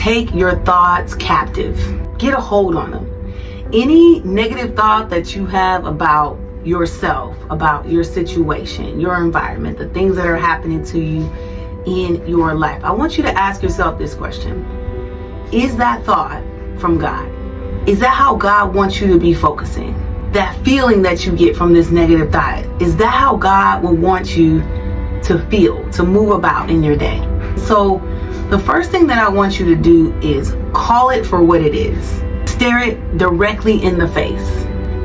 take your thoughts captive. Get a hold on them. Any negative thought that you have about yourself, about your situation, your environment, the things that are happening to you in your life, I want you to ask yourself this question. Is that thought from God? Is that how God wants you to be focusing? That feeling that you get from this negative thought, is that how God will want you to feel, to move about in your day? So the first thing that I want you to do is call it for what it is. Stare it directly in the face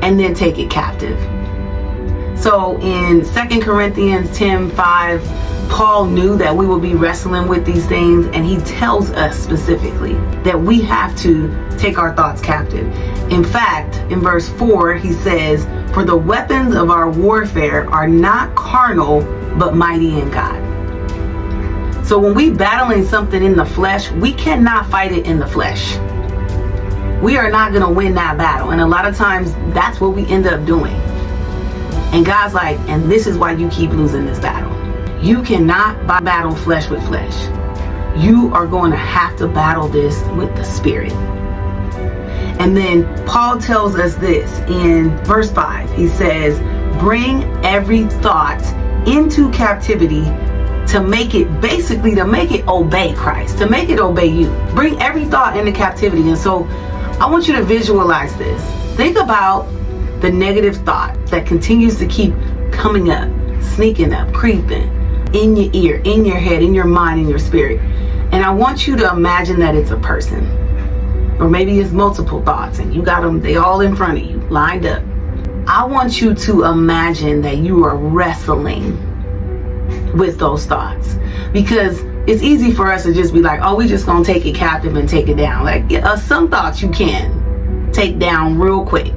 and then take it captive. So in 2 Corinthians 10:5, Paul knew that we will be wrestling with these things, and he tells us specifically that we have to take our thoughts captive. In fact, in verse 4, he says, "For the weapons of our warfare are not carnal, but mighty in God." So when we battling something in the flesh, we cannot fight it in the flesh. We are not going to win that battle. And a lot of times that's what we end up doing. And God's like, and this is why you keep losing this battle. You cannot battle flesh with flesh. You are going to have to battle this with the Spirit. And then Paul tells us this in verse 5. He says, bring every thought into captivity to make it obey Christ, to make it obey you. Bring every thought into captivity. And so I want you to visualize this. Think about the negative thought that continues to keep coming up, sneaking up, creeping in your ear, in your head, in your mind, in your spirit. And I want you to imagine that it's a person. Or maybe it's multiple thoughts and you got them, they all in front of you, lined up. I want you to imagine that you are wrestling with those thoughts, because it's easy for us to just be like, oh, we just gonna take it captive and take it down. Like some thoughts you can take down real quick.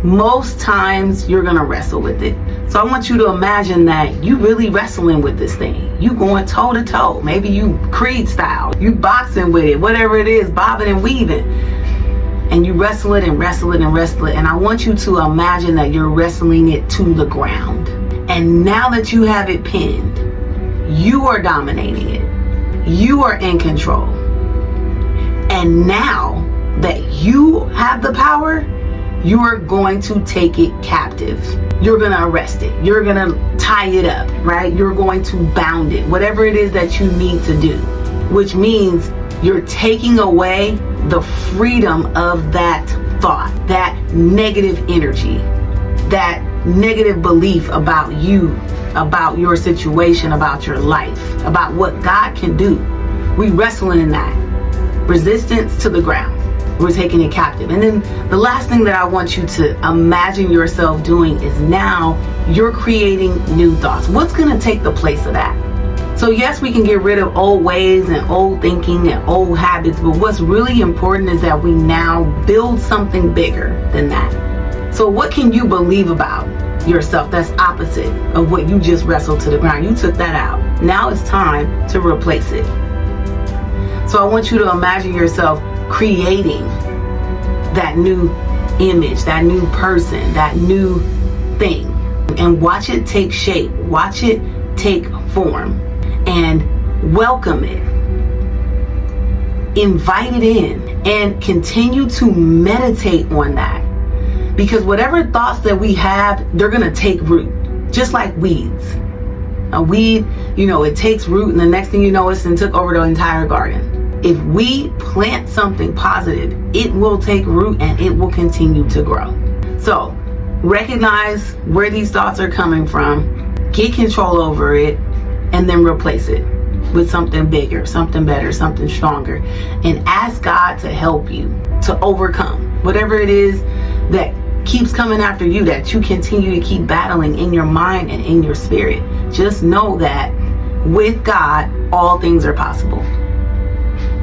Most times you're gonna wrestle with it. So I want you to imagine that you really wrestling with this thing. You going toe to toe. Maybe you Creed style, you boxing with it, whatever it is, bobbing and weaving. And you wrestle it and wrestle it and wrestle it. And I want you to imagine that you're wrestling it to the ground. And now that you have it pinned, you are dominating it. You are in control. And now that you have the power, you are going to take it captive. You're going to arrest it. You're going to tie it up, right? You're going to bound it, whatever it is that you need to do, which means you're taking away the freedom of that thought, that negative energy, that negative belief about you, about your situation, about your life, about what God can do. We wrestling in that. Resistance to the ground. We're taking it captive. And then the last thing that I want you to imagine yourself doing is now you're creating new thoughts. What's going to take the place of that? So yes, we can get rid of old ways and old thinking and old habits, but what's really important is that we now build something bigger than that. So what can you believe about yourself that's opposite of what you just wrestled to the ground? You took that out. Now it's time to replace it. So I want you to imagine yourself creating that new image, that new person, that new thing, and watch it take shape, watch it take form, and welcome it. Invite it in and continue to meditate on that. Because whatever thoughts that we have, they're going to take root, just like weeds. A weed, it takes root, and the next thing you know, it's took over the entire garden. If we plant something positive, it will take root and it will continue to grow. So recognize where these thoughts are coming from, get control over it, and then replace it with something bigger, something better, something stronger, and ask God to help you to overcome whatever it is that keeps coming after you, that you continue to keep battling in your mind and in your spirit. Just know that with God, all things are possible.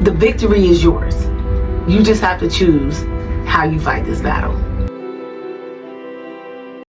The victory is yours. You just have to choose how you fight this battle.